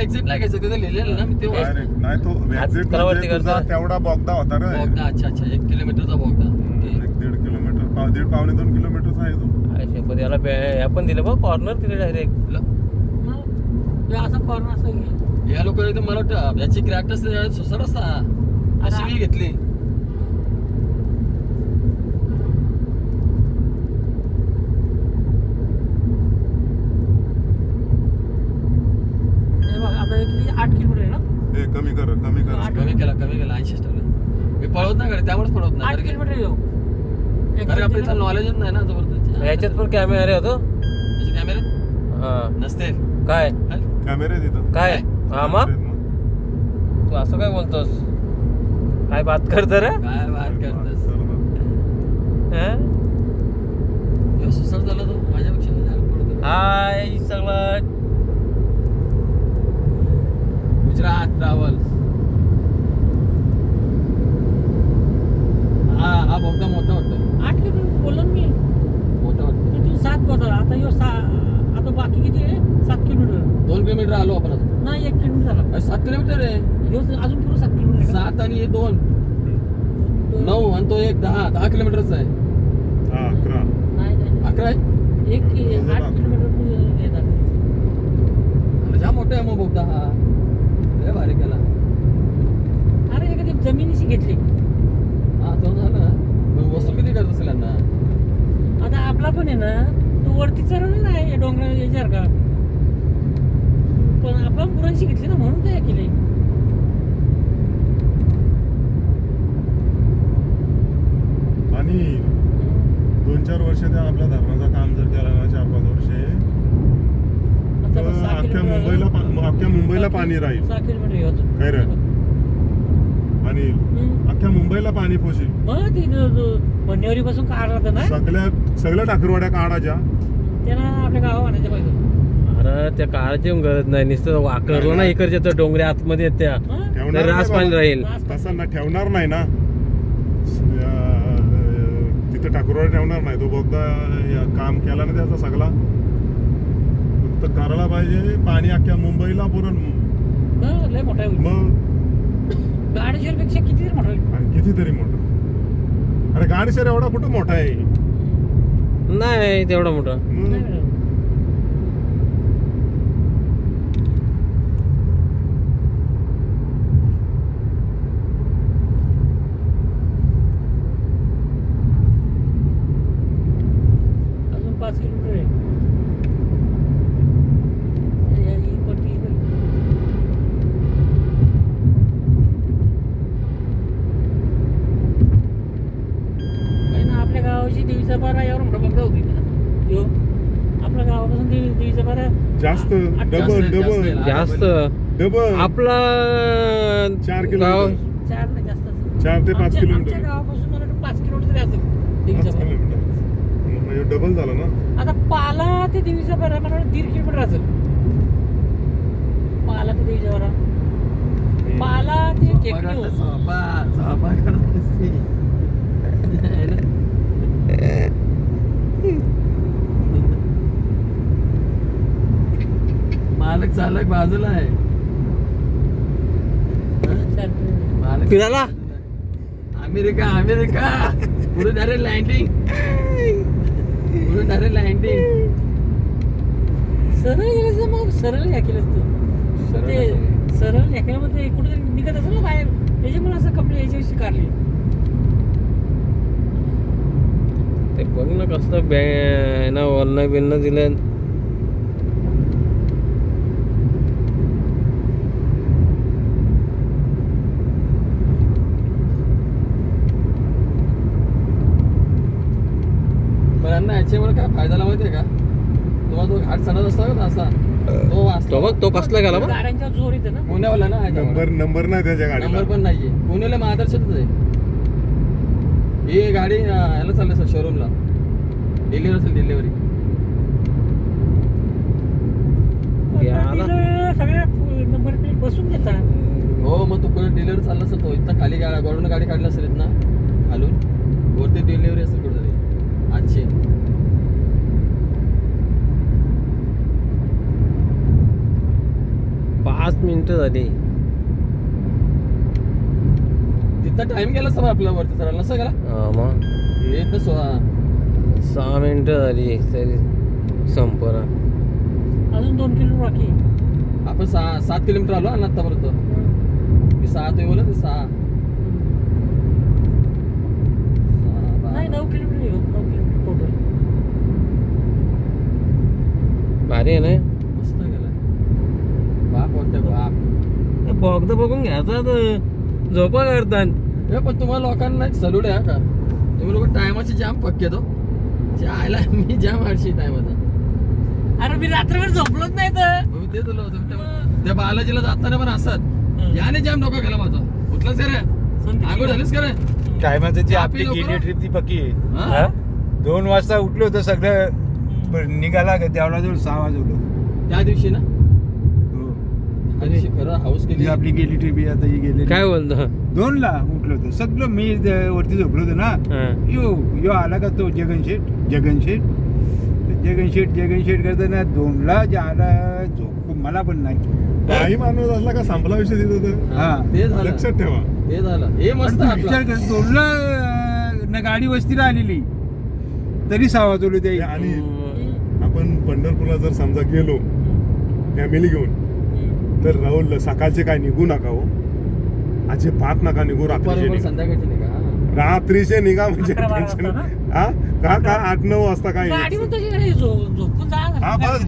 Exit लागायचं तिथे लिहिलेलं ना मी ते नाही तो एक्झिट तेवढा बोगदा होता रे. बोगदा. अच्छा 1 किलोमीटरचा बोगदा. 1-1.5 किलोमीटर 2 किलोमीटर आहे तो. पण याला आपण दिलं बघ कॉर्नर दिले डायरेक्ट. असा कॉर्नर असं या लोक एकदम मला वाटतं याची क्रॅक्ट असते सुसट असता अशी मी घेतली. आता 8 किलोमीटर आहे ना. कमी कर कमी केला 80 टक्के. मी पळवत नाही कडे त्यामुळेच पळवत 8 नाही. किलोमीटर येऊ. कारण आपल्या इथं नॉलेजच नाही ना जबरदस्त. याच्यात पण कॅमेरे होतो. याचे कॅमेरे हा नसते काय कॅमेरे तिथं काय हा मग तू असं काय बोलतोस काय बात करतो रे काय बात करतोस. सुसट झाला तो माझ्यापेक्षा पडतो. हाय सगळं गुजरात ट्रॅव्हल्स. हा बोगदा मोठा वाटतो. 8 किलोमीटर बोललो मी. मोठा वाटतो. तू 7 बसला आता आता बाकी किती आहे 7 किलोमीटर. 2 किलोमीटर आलो आपण. नाही 1 किलोमीटर झाला. 7 किलोमीटर आहे. अजून पुढे 7 किलोमीटर. 7 आणि हे 2 9 आणि तो 10 किलोमीटरचा आहे. 11 नाही 11 आहे. 8 किलोमीटर येतात. जाम मोठा आहे मग बोगदा हा. लय भारी केला. अरे एखादी जमिनीशी घेतली. हा तो झाला. मग वस्तू किती करत असेल यांना. आता आपला पण आहे ना तो वरती चढवलं नाही डोंगरा याच्यावर का पण आपण पुरांशी घेतली ना म्हणून ते केले. आणि 2-4 वर्ष त्या आपल्या धरणाचं काम जर केलं ना 4-5 वर्षे तर अख्ख्या मुंबईला पाणी राहील. 6 किलोमीटर येतो काय रे आणि अख्ख्या मुंबईला पाणी पोचेल. मग ती बन्नेवारी पासून काढला होता ना सगळ्या ठाकरवाड्या काढायच्या त्यांना आपल्या गावा आणायच्या पाहिजे. अरे त्या काळाची गरज नाही नुसतं वाकरलं ना इकडच्या तर डोंगऱ्या आतमध्ये आहेत त्या ठेवणार रास पाणी राहील. तसं ना ठेवणार नाही ना तिथे ठाकरवाडी ठेवणार नाही. तो बोगदा काम केला ना त्याचा सगळा फक्त करायला पाहिजे. पाणी अख्ख्या मुंबईला पुरण लय मोठा होईल. मग गाडीशेर पेक्षा किती मोठा होईल. कितीतरी मोठा. अरे गाडीशेर एवढा कुठं मोठा आहे. नाही तेवढा मोठा. अजून 5 किलोमीटर आहे. ही पट्टी आपल्या गावाची देवीचा पारा यावर मोठा बघा होती ना. आपल्या गावापासून देवीचा पारा जास्त डबल आपला 4 किलोमीटर 4 नाही जास्त 4 ते 5 किलोमीटर. आमच्या गावापासून मला वाटतं 5 किलोमीटर तरी असेल देवीचा 5 पारा. किलोमीटर डबल झालं ना. आता पाला ते देवीचा पारा मला वाटतं 1.5 किलोमीटर असेल. पाला ते देवीचा पारा पाला ते टेकडी मालक चालक बाजूला आहे. मालक फिरायला अमेरिका पुढे डायरेक्ट लँडिंग. सरळ गेलं मग सरळ या केलं असतं ते सरळ याच्यामध्ये कुठेतरी निघत असेल ना बाहेर त्याच्यामुळे असं कपडे याच्याविषयी काढले. ते बघ ना कसं ना वर्ण बिन्न दिलं. यांना याच्यामुळे काय फायदा माहितीये का. तुम्हाला तो घाट चढत असता का असा तो बघ तो कसला गेला बघ. गाड्यांच्या जोर येते ना. पुण्यावाला ना नंबर नाही त्याच्या गाडीला. नंबर पण नाहीये. पुण्याला महादर्शनच आहे ही गाडी. याला चाललं सर शोरूमला डिलिव्हरी असेल डिलिव्हरी. सगळ्या नंबर प्लेट बसून देतात. हो मग तो कुठे डिलिव्हरी चालला असतो. इथं खाली गव्हर्नमेंट गाडी काढली असेल ना खालून वरती डिलिव्हरी असेल कुठेतरी आजची. 5 मिनिटं झाली. तिथं टाइम गेला सर आपला वरती सर नसं गेला हा मग येत ना 6 मिनिटं झाली तरी संपला. अजून 2 किलोमीटर बाकी आहे. आपण 7 किलोमीटर आलो ना आतापर्यंत. मी 6 ते बोला ते 6 नाही 9 किलोमीटर आहे, 9 किलोमीटर टोटल. भारी आहे ना. मस्त गेला बाप वाटतं बाप. बघता बघून घ्यायचा तर झोपा काढतात. हे पण तुम्हाला लोकांना एक सल्यूट आहे का तुम्ही लोक टायमाची जाम पक्के तो आयला मी जाम आडशी टायमाचा. अरे मी रात्रभर झोपलोच नाही तर. मी ते तुला त्या बालाजीला जाताना पण असत याने जाम डोका गेला माझा उठलाच का रे आंघोळ झालीस का रे. टायमाचं जी आपली आपली लोकं- गेली ट्रिप ती पक्की आहे. हा? 2 वाजता उठलो होतं सगळं निघाला त्यावेळेला जवळ 6 वाजवलं. त्या दिवशी ना हो. त्या दिवशी खरं हाऊस केली ही आपली गेली ट्रिप आता ही गेली. काय बोलतो. 2 ला उठलो होतो सगळं मी वरती झोपलो होतो ना. हा. यो आला का तो जगन शेठ करताना 2 ला जे आला झोप मला पण नाही. काही माणूस असला का संपला विषय तिथं तर हा. ते झालं लक्षात ठेवा. ते झालं हे मस्त पण तू आपलं. विचार कर 2 ला ना गाडी वस्तीला आलेली तरी 6 वाजवले ते. आणि आपण पंढरपूरला जर समजा गेलो फॅमिली घेऊन तर राहुल सकाळचे काय निघू नका हो. अजिबात नका निघू. रात्रीचे बरोबर निघा. संध्याकाळची नाही का रात्रीचे निघा म्हणजे 11-12 टेन्शन. वाजता हा का 8-9 वाजता काय गाडी पण तशी नाही, झोपून जा. हा बस